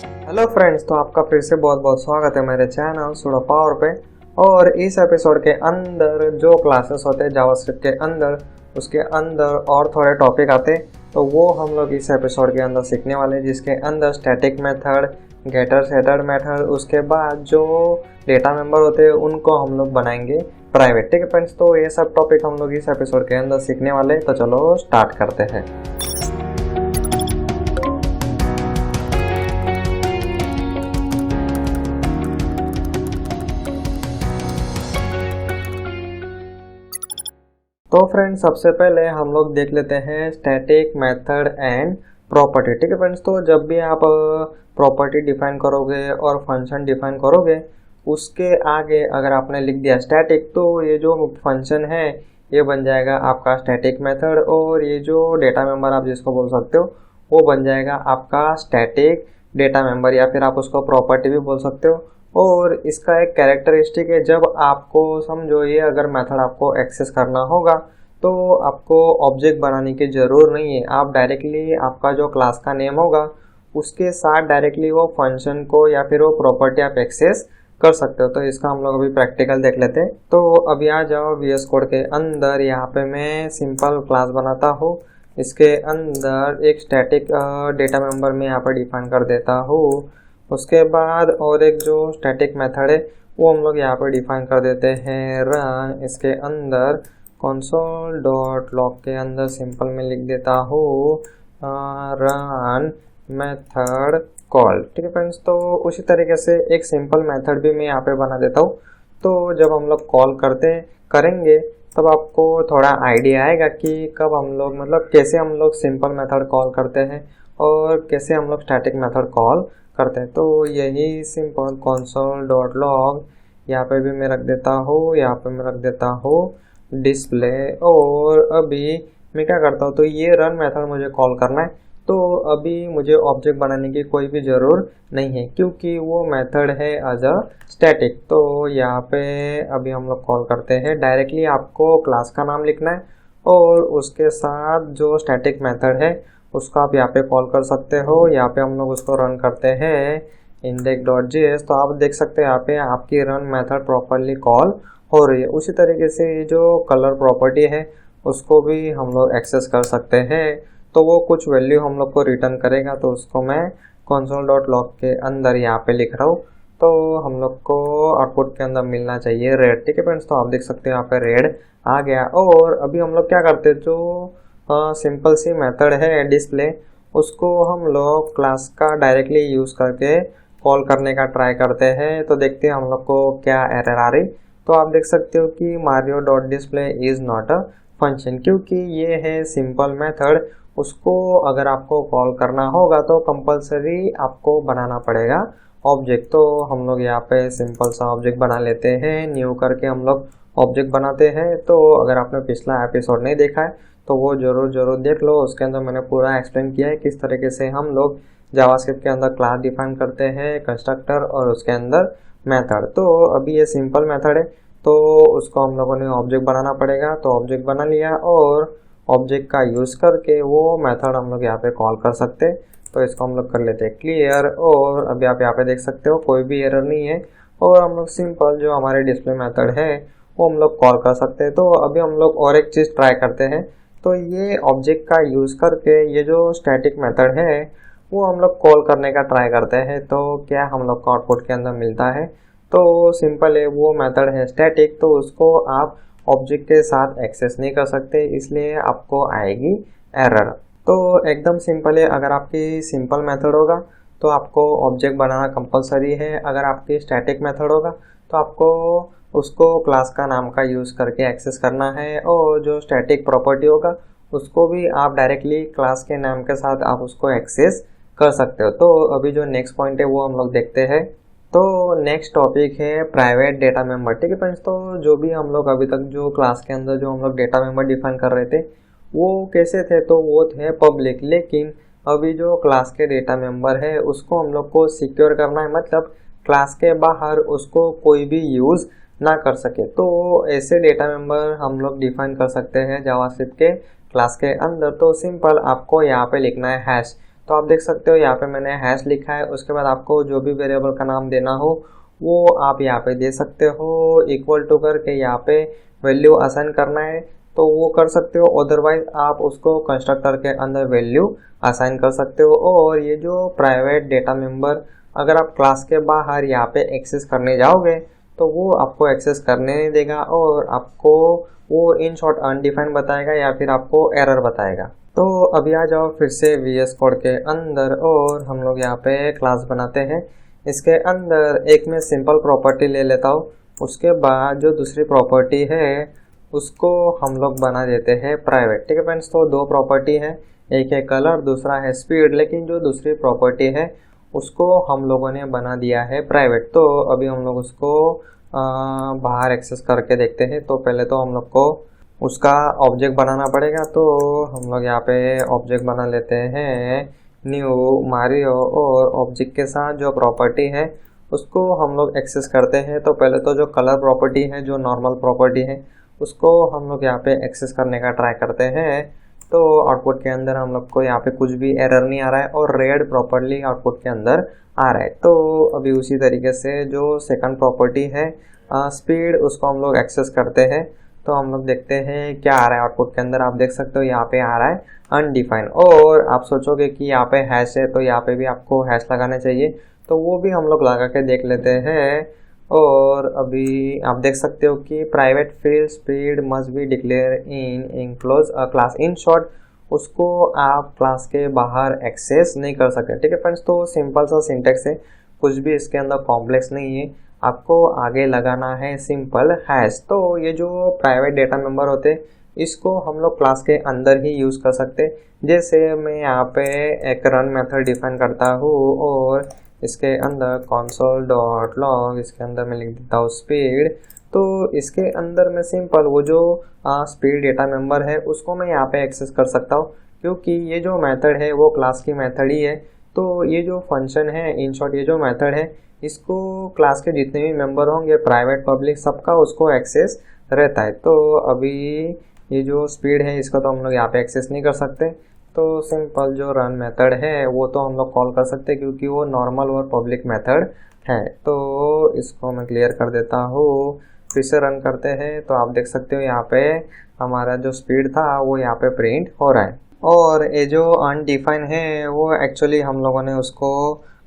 Hello friends, तो आपका फिर से बहुत बहुत स्वागत है मेरे चैनल सुडो पावर पे। और इस एपिसोड के अंदर जो क्लासेस होते हैं जावास्क्रिप्ट के अंदर, उसके अंदर और थोड़े टॉपिक आते हैं, तो वो हम लोग इस एपिसोड के अंदर सीखने वाले हैं, जिसके अंदर static method, getter setter method, उसके बाद जो डेटा मेंबर होते हैं उनको हम लोग बनाएंगे प्राइवेट। ठीक है फ्रेंड्स, तो ये सब टॉपिक हम लोग इस एपिसोड के अंदर सीखने वाले हैं, तो चलो स्टार्ट करते हैं। तो फ्रेंड्स, सबसे पहले हम लोग देख लेते हैं स्टैटिक मेथड एंड प्रॉपर्टी। ठीक है फ्रेंड्स, तो जब भी आप प्रॉपर्टी डिफाइन करोगे और फंक्शन डिफाइन करोगे, उसके आगे अगर आपने लिख दिया स्टैटिक, तो ये जो फंक्शन है ये बन जाएगा आपका स्टैटिक मेथड, और ये जो डेटा मेंबर आप जिसको बोल सकते हो वो बन जाएगा आपका स्टैटिक डेटा मेंबर, या फिर आप उसको प्रॉपर्टी भी बोल सकते हो। और इसका एक कैरेक्टरिस्टिक है, जब आपको समझो ये अगर मेथड आपको एक्सेस करना होगा तो आपको ऑब्जेक्ट बनाने की ज़रूर नहीं है। आप डायरेक्टली आपका जो क्लास का नेम होगा उसके साथ डायरेक्टली वो फंक्शन को या फिर वो प्रॉपर्टी आप एक्सेस कर सकते हो। तो इसका हम लोग अभी प्रैक्टिकल देख लेते हैं। तो अभी आ जाओ VS कोड के अंदर। यहाँ पे मैं सिंपल क्लास बनाता हूँ, इसके अंदर एक स्टैटिक डेटा मेंबर में यहाँ पर डिफाइन कर देता हूँ। उसके बाद और एक जो स्टैटिक मेथड है वो हम लोग यहाँ पर डिफाइन कर देते हैं रन। इसके अंदर console.log के अंदर सिंपल में लिख देता हूँ रन मेथड कॉल। ठीक है फ्रेंड्स, तो उसी तरीके से एक सिंपल मेथड भी मैं यहाँ पे बना देता हूँ। तो जब हम लोग कॉल करेंगे तब आपको थोड़ा आइडिया आएगा कि कब हम लोग मतलब कैसे हम लोग सिंपल मेथड कॉल करते हैं और कैसे हम लोग स्टैटिक मेथड कॉल करते हैं। तो यही सिंपल console.log यहाँ पे भी मैं रख देता हूँ, यहाँ पे मैं रख देता हूँ डिस्प्ले। और अभी मैं क्या करता हूँ, तो ये रन मेथड मुझे कॉल करना है, तो अभी मुझे ऑब्जेक्ट बनाने की कोई भी ज़रूरत नहीं है क्योंकि वो मेथड है एज अ स्टैटिक। तो यहाँ पे अभी हम लोग कॉल करते हैं, डायरेक्टली आपको क्लास का नाम लिखना है और उसके साथ जो स्टैटिक मेथड है उसको आप यहाँ पे कॉल कर सकते हो। यहाँ पे हम लोग उसको रन करते हैं index.js, तो आप देख सकते हैं यहाँ पे आपकी रन मेथड प्रॉपरली कॉल हो रही है। उसी तरीके से ये जो कलर प्रॉपर्टी है उसको भी हम लोग एक्सेस कर सकते हैं, तो वो कुछ वैल्यू हम लोग को रिटर्न करेगा, तो उसको मैं console.log के अंदर यहाँ पे लिख रहा हूँ। तो हम लोग को आउटपुट के अंदर मिलना चाहिए रेड। ठीक है फ्रेंड्स, तो आप देख सकते हैं यहाँ पे रेड आ गया। और अभी हम लोग क्या करते हैं, जो सिंपल सी मेथड है डिस्प्ले, उसको हम लोग क्लास का डायरेक्टली यूज़ करके कॉल करने का ट्राई करते हैं। तो देखते हैं हम लोग को क्या एरर आ रही। तो आप देख सकते हो कि mario.display is not a function, क्योंकि ये है सिंपल मेथड। उसको अगर आपको कॉल करना होगा तो कंपलसरी आपको बनाना पड़ेगा ऑब्जेक्ट। तो हम लोग यहाँ पे सिंपल सा ऑब्जेक्ट बना लेते हैं, न्यू करके हम लोग ऑब्जेक्ट बनाते हैं। तो अगर आपने पिछला एपिसोड नहीं देखा है तो वो ज़रूर देख लो, उसके अंदर मैंने पूरा एक्सप्लेन किया है किस तरीके से हम लोग जावास्क्रिप्ट के अंदर क्लास डिफाइन करते हैं, कंस्ट्रक्टर और उसके अंदर मेथड। तो अभी ये सिंपल मेथड है तो उसको हम लोगों ने ऑब्जेक्ट बनाना पड़ेगा। तो ऑब्जेक्ट बना लिया और ऑब्जेक्ट का यूज़ करके वो मेथड हम लोग यहाँ पे कॉल कर सकते हैं। तो इसको हम लोग कर लेते हैं क्लियर। और अभी आप यहाँ पे देख सकते हो कोई भी एरर नहीं है, और हम लोग सिंपल जो हमारे डिस्प्ले मेथड है वो हम लोग कॉल कर सकते हैं। तो अभी हम लोग और एक चीज़ ट्राई करते हैं। तो ये ऑब्जेक्ट का यूज़ करके ये जो स्टैटिक मेथड है वो हम लोग कॉल करने का ट्राई करते हैं, तो क्या हम लोग को आउटपुट के अंदर मिलता है। तो सिंपल है, वो मेथड है स्टैटिक, तो उसको आप ऑब्जेक्ट के साथ एक्सेस नहीं कर सकते, इसलिए आपको आएगी एरर। तो एकदम सिंपल है, अगर आपकी सिंपल मेथड होगा तो आपको ऑब्जेक्ट बनाना कंपलसरी है। अगर आपकी स्टैटिक मेथड होगा तो आपको उसको क्लास का नाम का यूज़ करके एक्सेस करना है, और जो स्टैटिक प्रॉपर्टी होगा उसको भी आप डायरेक्टली क्लास के नाम के साथ आप उसको एक्सेस कर सकते हो। तो अभी जो नेक्स्ट पॉइंट है वो हम लोग देखते हैं। तो नेक्स्ट टॉपिक है प्राइवेट डेटा मेंबर। ठीक है फ्रेंड्स, तो जो भी हम लोग अभी तक जो क्लास के अंदर जो हम लोग डेटा मेंबर डिफाइन कर रहे थे वो कैसे थे, तो वो थे पब्लिक। लेकिन अभी जो क्लास के डेटा मेंबर है उसको हम लोग को सिक्योर करना है, मतलब क्लास के बाहर उसको कोई भी यूज़ ना कर सके। तो ऐसे डेटा मेंबर हम लोग डिफाइन कर सकते हैं जावास्क्रिप्ट के क्लास के अंदर। तो सिंपल आपको यहाँ पे लिखना है हैश। तो आप देख सकते हो यहाँ पे मैंने हैश लिखा है। उसके बाद आपको जो भी वेरिएबल का नाम देना हो वो आप यहाँ पे दे सकते हो, इक्वल टू करके यहाँ पे वैल्यू असाइन करना है तो वो कर सकते हो, अदरवाइज आप उसको कंस्ट्रक्टर के अंदर वैल्यू असाइन कर सकते हो। और ये जो प्राइवेट डेटा मेंबर अगर आप क्लास के बाहर यहाँ पे एक्सेस करने जाओगे तो वो आपको एक्सेस करने नहीं देगा और आपको वो इन शॉर्ट अनडिफाइंड बताएगा या फिर आपको एरर बताएगा। तो अभी आ जाओ फिर से VS कोड के अंदर और हम लोग यहाँ पे क्लास बनाते हैं। इसके अंदर एक मैं सिंपल प्रॉपर्टी ले लेता हूँ, उसके बाद जो दूसरी प्रॉपर्टी है उसको हम लोग बना देते हैं प्राइवेट। ठीक है फ्रेंड्स, तो दो प्रॉपर्टी है, एक है कलर, दूसरा है स्पीड, लेकिन जो दूसरी प्रॉपर्टी है उसको हम लोगों ने बना दिया है प्राइवेट। तो अभी हम लोग उसको बाहर एक्सेस करके देखते हैं। तो पहले तो हम लोग को उसका ऑब्जेक्ट बनाना पड़ेगा, तो हम लोग यहाँ पे ऑब्जेक्ट बना लेते हैं न्यू मारियो और ऑब्जेक्ट के साथ जो प्रॉपर्टी है उसको हम लोग एक्सेस करते हैं। तो पहले तो जो कलर प्रॉपर्टी है, जो नॉर्मल प्रॉपर्टी है, उसको हम लोग यहाँ पे एक्सेस करने का ट्राई करते हैं। तो आउटपुट के अंदर हम लोग को यहाँ पे कुछ भी एरर नहीं आ रहा है और रेड प्रॉपर्ली आउटपुट के अंदर आ रहा है। तो अभी उसी तरीके से जो सेकंड प्रॉपर्टी है स्पीड, उसको हम लोग एक्सेस करते हैं। तो हम लोग देखते हैं क्या आ रहा है आउटपुट के अंदर। आप देख सकते हो यहाँ पे आ रहा है अनडिफाइंड। और आप सोचोगे कि यहाँ पे हैश है तो यहाँ पे भी आपको हैश लगाने चाहिए, तो वो भी हम लोग लगा के देख लेते हैं। और अभी आप देख सकते हो कि private field speed must be declare in enclose a class. In short उसको आप क्लास के बाहर एक्सेस नहीं कर सकते। ठीक है फ्रेंड्स, तो सिंपल सा सिंटेक्स है, कुछ भी इसके अंदर कॉम्प्लेक्स नहीं है। आपको आगे लगाना है सिंपल हैश। तो ये जो प्राइवेट डेटा मेंबर होते हैं इसको हम लोग क्लास के अंदर ही यूज़ कर सकते हैं। जैसे मैं यहाँ पे एक रन मेथड डिफाइन करता हूँ और इसके अंदर console.log, इसके अंदर मैं लिख देता हूँ स्पीड। तो इसके अंदर मैं सिंपल वो जो स्पीड डेटा मेंबर है उसको मैं यहाँ पे एक्सेस कर सकता हूँ, क्योंकि ये जो मेथड है वो क्लास की मेथड ही है। तो ये जो फंक्शन है, इन शॉर्ट ये जो मेथड है, इसको क्लास के जितने भी मेंबर होंगे प्राइवेट पब्लिक सबका उसको एक्सेस रहता है। तो अभी ये जो स्पीड है इसको तो हम लोग यहाँ पे एक्सेस नहीं कर सकते, तो सिंपल जो रन मेथड है वो तो हम लोग कॉल कर सकते हैं क्योंकि वो नॉर्मल और पब्लिक मेथड है। तो इसको मैं क्लियर कर देता हूँ, फिर से रन करते हैं। तो आप देख सकते हो यहाँ पे हमारा जो स्पीड था वो यहाँ पे प्रिंट हो रहा है। और ये जो अनडिफाइन है वो एक्चुअली हम लोगों ने उसको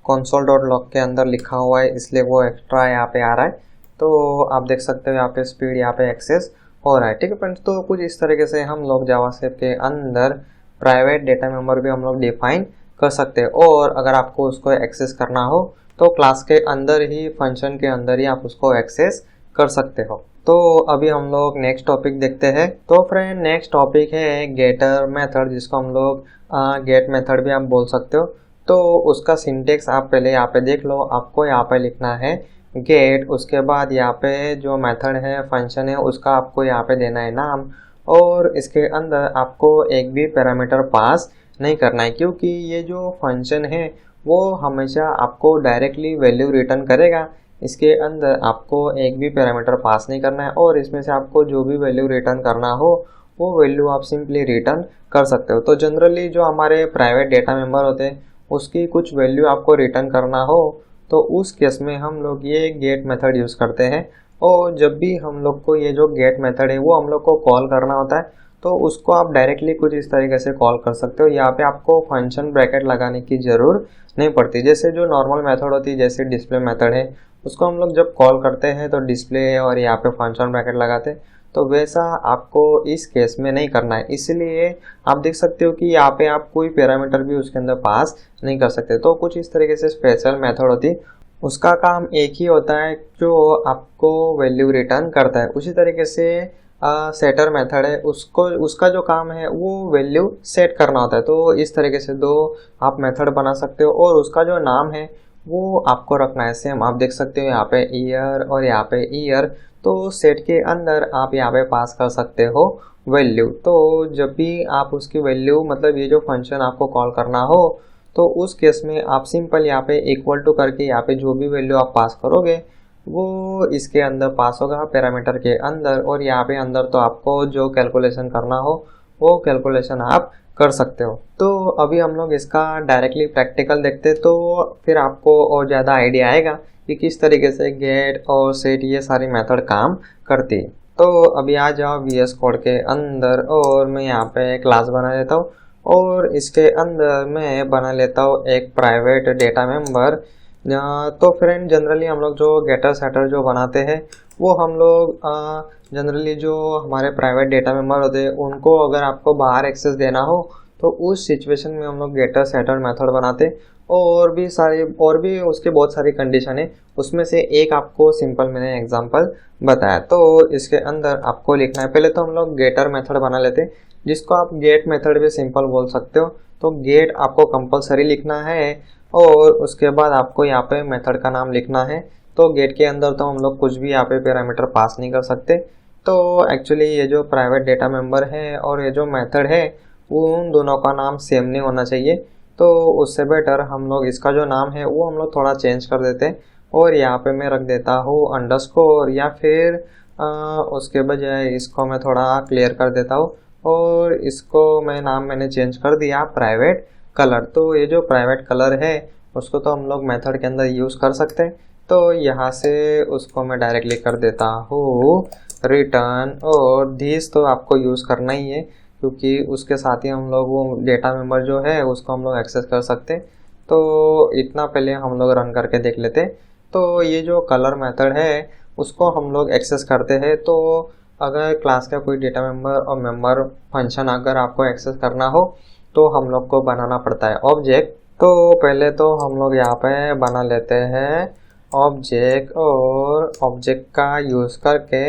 console.log के अंदर लिखा हुआ है, इसलिए वो एक्स्ट्रा यहाँ पे आ रहा है। तो आप देख सकते हो यहाँ पे स्पीड यहाँ पे एक्सेस हो रहा है। ठीक है फ्रेंड्स, तो कुछ इस तरीके से हम लोग जावास्क्रिप्ट के अंदर प्राइवेट डेटा मेंबर भी हम लोग डिफाइन कर सकते हैं। और अगर आपको उसको एक्सेस करना हो तो क्लास के अंदर ही, फंक्शन के अंदर ही आप उसको एक्सेस कर सकते हो। तो अभी हम लोग नेक्स्ट टॉपिक देखते हैं। तो फ्रेंड नेक्स्ट टॉपिक है गेटर मेथड, जिसको हम लोग गेट मेथड भी आप बोल सकते हो। तो उसका सिंटेक्स आप पहले यहाँ पे देख लो। आपको यहाँ पे लिखना है गेट, उसके बाद यहाँ पे जो मेथड है, फंक्शन है, उसका आपको यहाँ पे देना है नाम। और इसके अंदर आपको एक भी पैरामीटर पास नहीं करना है, क्योंकि ये जो फंक्शन है वो हमेशा आपको डायरेक्टली वैल्यू रिटर्न करेगा। इसके अंदर आपको एक भी पैरामीटर पास नहीं करना है और इसमें से आपको जो भी वैल्यू रिटर्न करना हो वो वैल्यू आप सिंपली रिटर्न कर सकते हो। तो जनरली जो हमारे प्राइवेट डेटा मेंबर होते हैं उसकी कुछ वैल्यू आपको रिटर्न करना हो तो उस केस में हम लोग ये गेट मेथड यूज़ करते हैं। और जब भी हम लोग को ये जो गेट मेथड है वो हम लोग को कॉल करना होता है तो उसको आप डायरेक्टली कुछ इस तरीके से कॉल कर सकते हो। यहाँ पे आपको फंक्शन ब्रैकेट लगाने की ज़रूरत नहीं पड़ती। जैसे जो नॉर्मल मेथड होती है, जैसे डिस्प्ले मेथड है, उसको हम लोग जब कॉल करते हैं तो डिस्प्ले और यहाँ पे फंक्शन ब्रैकेट लगाते हैं, तो वैसा आपको इस केस में नहीं करना है। इसलिए आप देख सकते हो कि यहाँ पे आप कोई पैरामीटर भी उसके अंदर पास नहीं कर सकते। तो कुछ इस तरीके से स्पेशल मेथड होती है, उसका काम एक ही होता है जो आपको वैल्यू रिटर्न करता है। उसी तरीके से सेटर मेथड है, उसका जो काम है वो वैल्यू सेट करना होता है। तो इस तरीके से दो आप मेथड बना सकते हो और उसका जो नाम है वो आपको रखना है सेम। आप देख सकते हो यहाँ पे ईयर और यहाँ पे ईयर, तो सेट के अंदर आप यहाँ पे पास कर सकते हो वैल्यू। तो जब भी आप उसकी वैल्यू, मतलब ये जो फंक्शन आपको कॉल करना हो, तो उस केस में आप सिंपल यहाँ पे इक्वल टू करके यहाँ पे जो भी वैल्यू आप पास करोगे वो इसके अंदर पास होगा पैरामीटर के अंदर। और यहाँ पे अंदर तो आपको जो कैलकुलेशन करना हो वो कैलकुलेशन आप कर सकते हो। तो अभी हम लोग इसका डायरेक्टली प्रैक्टिकल देखते तो फिर आपको और ज़्यादा आइडिया आएगा कि किस तरीके से गेट और सेट ये सारी मेथड काम करती है। तो अभी आ जाओ VS कोड के अंदर और मैं यहाँ पे क्लास बना लेता हूँ और इसके अंदर मैं बना लेता हूँ एक प्राइवेट डेटा मेंबर। तो फ्रेंड जनरली हम लोग जो गेटर सेटर जो बनाते हैं वो हम लोग जनरली जो हमारे प्राइवेट डेटा मेंबर होते हैं उनको अगर आपको बाहर एक्सेस देना हो तो उस सिचुएशन में हम लोग गेटर सेटर मेथड बनाते। और भी उसके बहुत सारी कंडीशन है, उसमें से एक आपको सिंपल मैंने एग्जांपल बताया। तो इसके अंदर आपको लिखना है, पहले तो हम लोग गेटर मेथड बना लेते हैं जिसको आप गेट मेथड भी सिंपल बोल सकते हो। तो गेट आपको कंपलसरी लिखना है और उसके बाद आपको यहाँ पे मेथड का नाम लिखना है। तो गेट के अंदर तो हम लोग कुछ भी यहाँ पे पैरामीटर पास नहीं कर सकते। तो एक्चुअली ये जो प्राइवेट डेटा मेंबर है और ये जो मेथड है उन दोनों का नाम सेम नहीं होना चाहिए। तो उससे बेटर हम लोग इसका जो नाम है वो हम लोग थोड़ा चेंज कर देते हैं और यहाँ पे मैं रख देता हूँ अंडरस्कोर, या फिर उसके बजाय इसको मैं थोड़ा क्लियर कर देता हूँ और इसको मैंने चेंज कर दिया प्राइवेट कलर। तो ये जो प्राइवेट कलर है उसको तो हम लोग मेथड के अंदर यूज़ कर सकते हैं। तो यहाँ से उसको मैं डायरेक्टली कर देता हूँ रिटर्न, और दिस तो आपको यूज़ करना ही है क्योंकि उसके साथ ही हम लोग वो डेटा मेंबर जो है उसको हम लोग एक्सेस कर सकते। तो इतना पहले हम लोग रन करके देख लेते। तो ये जो कलर मेथड है उसको हम लोग एक्सेस करते हैं। तो अगर क्लास का कोई डेटा मेंबर और मेंबर फंक्शन अगर आपको एक्सेस करना हो तो हम लोग को बनाना पड़ता है ऑब्जेक्ट। तो पहले तो हम लोग यहाँ पे बना लेते हैं ऑब्जेक्ट, और ऑब्जेक्ट का यूज़ करके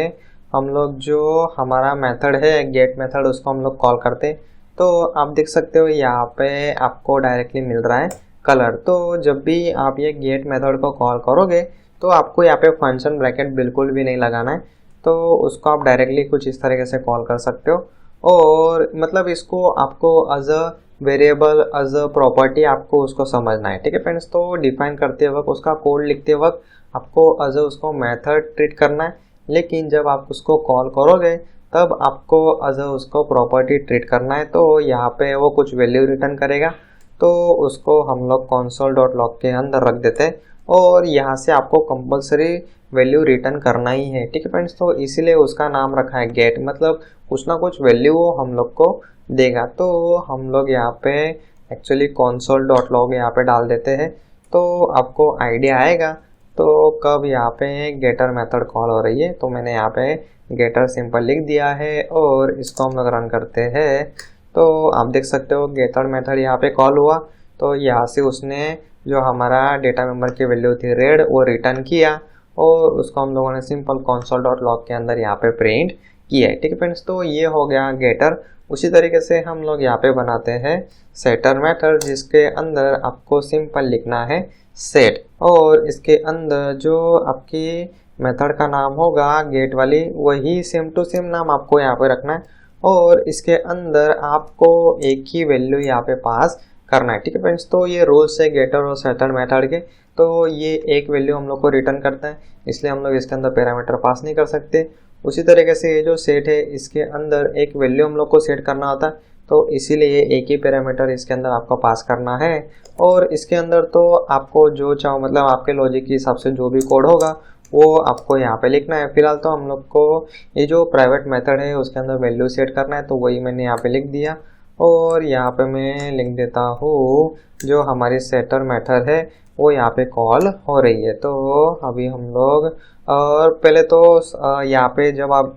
हम लोग जो हमारा मेथड है गेट मेथड उसको हम लोग कॉल करते। तो आप देख सकते हो यहाँ पे आपको डायरेक्टली मिल रहा है कलर। तो जब भी आप ये गेट मेथड को कॉल करोगे तो आपको यहाँ पे फंक्शन ब्रैकेट बिल्कुल भी नहीं लगाना है। तो उसको आप डायरेक्टली कुछ इस तरीके से कॉल कर सकते हो, और मतलब इसको आपको as a variable as a property आपको उसको समझना है। ठीक है फ्रेंड्स, तो डिफाइन करते वक्त उसका कोड लिखते वक्त आपको एज अ उसको मेथड ट्रीट करना है, लेकिन जब आप उसको कॉल करोगे तब आपको एज अ उसको प्रॉपर्टी ट्रीट करना है। तो यहाँ पे वो कुछ वैल्यू रिटर्न करेगा तो उसको हम लोग console.log के अंदर रख देते हैं और यहाँ से आपको कंपलसरी वैल्यू रिटर्न करना ही है। ठीक है फ्रेंड्स, तो इसीलिए उसका नाम रखा है गेट, मतलब कुछ ना कुछ वैल्यू वो हम लोग को देगा। तो हम लोग यहाँ पे एक्चुअली console.log यहाँ पे डाल देते हैं तो आपको आइडिया आएगा तो कब यहाँ पे गेटर मेथड कॉल हो रही है। तो मैंने यहाँ पे गेटर सिंपल लिख दिया है और इसको हम लोग रन करते हैं। तो आप देख सकते हो गेटर मेथड यहाँ पे कॉल हुआ तो यहाँ से उसने जो हमारा डेटा मेंबर की वैल्यू थी रेड वो रिटर्न किया और उसको हम लोगों ने सिंपल console.log के अंदर यहाँ पे प्रिंट किया है। ठीक है फ्रेंड्स, तो ये हो गया गेटर। उसी तरीके से हम लोग यहाँ पे बनाते हैं सेटर मेथड जिसके अंदर आपको सिंपल लिखना है सेट, और इसके अंदर जो आपकी मेथड का नाम होगा गेट वाली वही सेम टू सेम नाम आपको यहाँ पे रखना है और इसके अंदर आपको एक ही वैल्यू यहाँ पे पास करना है। ठीक है फ्रेंड्स, तो ये रूल्स है गेटर और सेटर मेथड के। तो ये एक वैल्यू हम लोग को रिटर्न करता है इसलिए हम लोग इसके अंदर पैरामीटर पास नहीं कर सकते। उसी तरीके से ये जो सेट है इसके अंदर एक वैल्यू हम लोग को सेट करना होता है तो इसीलिए एक ही पैरामीटर इसके अंदर आपको पास करना है। और इसके अंदर तो आपको जो चाहो मतलब आपके लॉजिक के हिसाब से जो भी कोड होगा वो आपको यहाँ पे लिखना है। फिलहाल तो हम लोग को ये जो प्राइवेट मेथड है उसके अंदर वैल्यू सेट करना है तो वही मैंने यहाँ पे लिख दिया और यहाँ पे मैं लिख देता हूँ जो हमारी सेटर मेथड है वो यहाँ पे कॉल हो रही है। तो अभी हम लोग और पहले तो यहाँ पे जब आप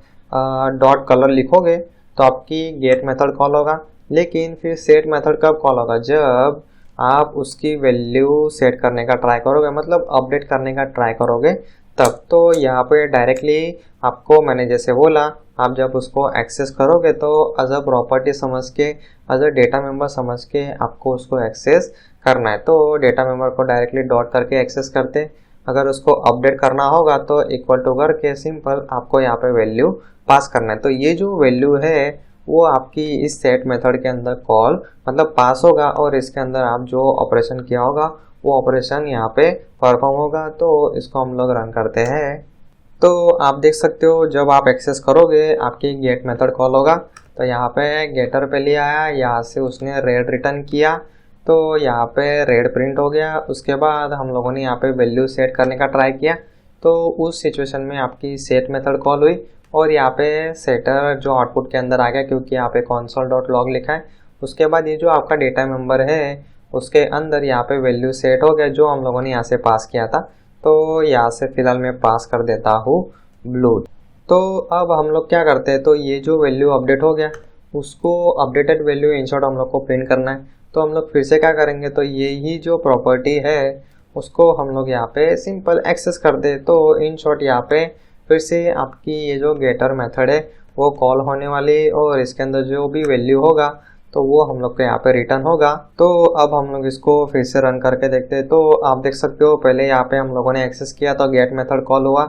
डॉट कलर लिखोगे तो आपकी गेट मेथड कॉल होगा, लेकिन फिर सेट मेथड कब कॉल होगा जब आप उसकी वैल्यू सेट करने का ट्राई करोगे, मतलब अपडेट करने का ट्राई करोगे तब। तो यहाँ पे डायरेक्टली आपको मैंने जैसे बोला आप जब उसको एक्सेस करोगे तो एज अ प्रॉपर्टी समझ के एज अ डेटा मेंबर समझ के आपको उसको एक्सेस करना है। तो डेटा मेंबर को डायरेक्टली डॉट करके एक्सेस करते, अगर उसको अपडेट करना होगा तो इक्वल टू करके सिंपल आपको यहाँ पे वैल्यू पास करना है। तो ये जो वैल्यू है वो आपकी इस सेट मेथड के अंदर कॉल मतलब पास होगा और इसके अंदर आप जो ऑपरेशन किया होगा वो ऑपरेशन यहाँ पे परफॉर्म होगा। तो इसको हम लोग रन करते हैं। तो आप देख सकते हो जब आप एक्सेस करोगे आपकी गेट मेथड कॉल होगा तो यहाँ पे गेटर पे ले आया, यहाँ से उसने रेड रिटर्न किया, तो यहाँ पे रेड प्रिंट हो गया। उसके बाद हम लोगों ने यहाँ पे वैल्यू सेट करने का ट्राई किया, तो उस सिचुएशन में आपकी सेट मेथड कॉल हुई और यहाँ पे सेटर जो आउटपुट के अंदर आ गया, क्योंकि यहाँ पे console.log लिखा है। उसके बाद ये जो आपका डेटा मेंबर है उसके अंदर यहाँ पे वैल्यू सेट हो गया जो हम लोगों ने यहाँ से पास किया था। तो यहाँ से फिलहाल मैं पास कर देता हूँ ब्लू। तो अब हम लोग क्या करते हैं, तो ये जो वैल्यू अपडेट हो गया उसको अपडेटेड वैल्यू इनशॉर्ट हम लोग को प्रिंट करना है। तो हम लोग फिर से क्या करेंगे, तो ये ही जो प्रॉपर्टी है उसको हम लोग यहाँ पे सिंपल एक्सेस कर दे। तो इन शॉर्ट यहाँ पे फिर से आपकी ये जो गेटर मेथड है वो कॉल होने वाली और इसके अंदर जो भी वैल्यू होगा तो वो हम लोग को यहाँ पे रिटर्न होगा। तो अब हम लोग इसको फिर से रन करके देखते हैं। तो आप देख सकते हो पहले यहाँ पे हम लोगों ने एक्सेस किया तो गेट मेथड कॉल हुआ,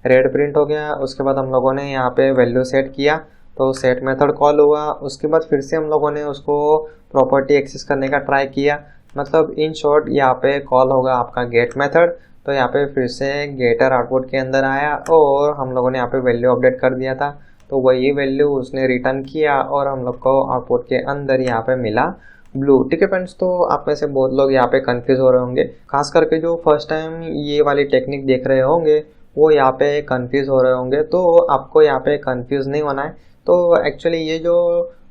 रेड प्रिंट हो गया। उसके बाद हम लोगों ने यहाँ पे वैल्यू सेट किया तो सेट मेथड कॉल हुआ। उसके बाद फिर से हम लोगों ने उसको प्रॉपर्टी एक्सेस करने का ट्राई किया, मतलब इन शॉर्ट यहाँ पे कॉल होगा आपका गेट मेथड। तो यहाँ पे फिर से गेटर आउटपुट के अंदर आया और हम लोगों ने यहाँ पे वैल्यू अपडेट कर दिया था, तो वही वैल्यू उसने रिटर्न किया और हम लोग को आउटपुट के अंदर यहाँ पे मिला ब्लू। ठीक है फ्रेंड्स, तो आप में से बहुत लोग यहाँ पे कंफ्यूज हो रहे होंगे, खास करके जो फर्स्ट टाइम ये वाली टेक्निक देख रहे होंगे वो यहाँ पे कंफ्यूज हो रहे होंगे। तो आपको यहाँ पे कंफ्यूज नहीं होना है। तो एक्चुअली ये जो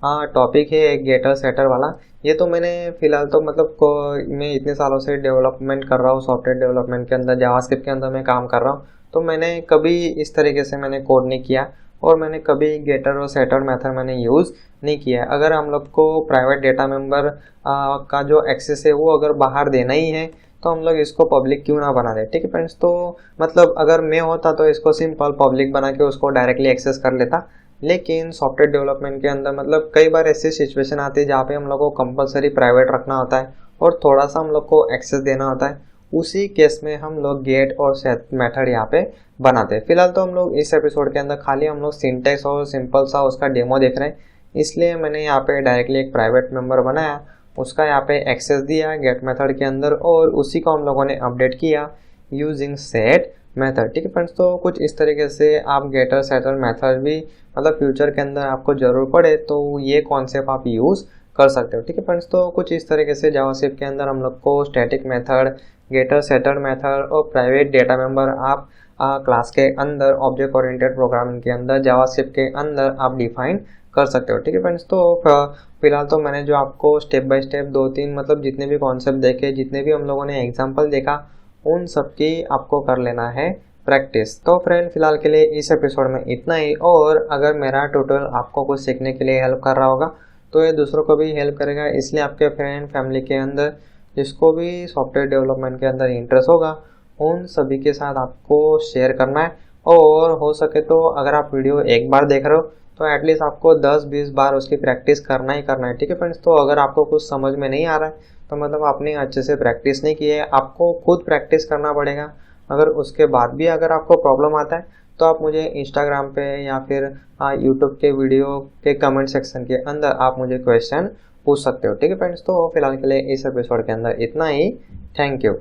टॉपिक है गेटर सेटर वाला, ये तो मैंने फिलहाल तो मतलब मैं इतने सालों से डेवलपमेंट कर रहा हूँ, सॉफ्टवेयर डेवलपमेंट के अंदर जावास्क्रिप्ट के अंदर मैं काम कर रहा हूँ। तो मैंने कभी इस तरीके से मैंने कोड नहीं किया और मैंने कभी गेटर और सेटर मेथड मैंने यूज़ नहीं किया है। अगर हम लोग को प्राइवेट डेटा मेंबर का जो एक्सेस है वो अगर बाहर देना ही है तो हम लोग इसको पब्लिक क्यों ना बना दें। ठीक है फ्रेंड्स, तो मतलब अगर मैं होता तो इसको सिंपल पब्लिक बना के उसको डायरेक्टली एक्सेस कर लेता। लेकिन सॉफ्टवेयर डेवलपमेंट के अंदर मतलब कई बार ऐसी सिचुएशन आती है जहाँ पे हम लोग को कंपलसरी प्राइवेट रखना होता है और थोड़ा सा हम लोग को एक्सेस देना होता है। उसी केस में हम लोग गेट और सेट मेथड यहाँ पे बनाते हैं। फिलहाल तो हम लोग इस एपिसोड के अंदर खाली हम लोग सिंटेक्स और सिंपल सा उसका डेमो देख रहे हैं, इसलिए मैंने यहाँ पे डायरेक्टली एक प्राइवेट मेंबर बनाया, उसका यहाँ पे एक्सेस दिया गेट मेथड के अंदर और उसी को हम लोगों ने अपडेट किया यूजिंग सेट मेथड। ठीक है फ्रेंड्स, तो कुछ इस तरीके से आप गेटर सेटर मेथड भी मतलब फ्यूचर के अंदर आपको ज़रूर पड़े तो ये कॉन्सेप्ट आप यूज़ कर सकते हो। ठीक है फ्रेंड्स, तो कुछ इस तरीके से जावास्क्रिप्ट के अंदर हम लोग को static method, getter setter method और प्राइवेट डेटा मेंबर आप क्लास के अंदर ऑब्जेक्ट ओरिएंटेड प्रोग्रामिंग के अंदर जावास्क्रिप्ट के अंदर आप डिफाइन कर सकते हो। ठीक है फ्रेंड्स, तो फिलहाल तो मैंने जो आपको स्टेप बाय स्टेप 2-3 मतलब जितने भी कॉन्सेप्ट देखे, जितने भी हम लोगों ने एग्जाम्पल देखा, उन सब की आपको कर लेना है प्रैक्टिस। तो फ्रेंड फिलहाल के लिए इस एपिसोड में इतना ही, और अगर मेरा ट्यूटोरियल आपको कुछ सीखने के लिए हेल्प कर रहा होगा तो ये दूसरों को भी हेल्प करेगा। इसलिए आपके फ्रेंड फैमिली के अंदर जिसको भी सॉफ्टवेयर डेवलपमेंट के अंदर इंटरेस्ट होगा उन सभी के साथ आपको शेयर करना है। और हो सके तो अगर आप वीडियो एक बार देख रहे हो तो एटलीस्ट आपको 10-20 बार उसकी प्रैक्टिस करना ही करना है। ठीक है फ्रेंड्स, तो अगर आपको कुछ समझ में नहीं आ रहा है तो मतलब आपने अच्छे से प्रैक्टिस नहीं की है, आपको खुद प्रैक्टिस करना पड़ेगा। अगर उसके बाद भी अगर आपको प्रॉब्लम आता है तो आप मुझे इंस्टाग्राम पे या फिर यूट्यूब के वीडियो के कमेंट सेक्शन के अंदर आप मुझे क्वेश्चन पूछ सकते हो। ठीक है फ्रेंड्स, तो फिलहाल के लिए इस एपिसोड के अंदर इतना ही। Thank you.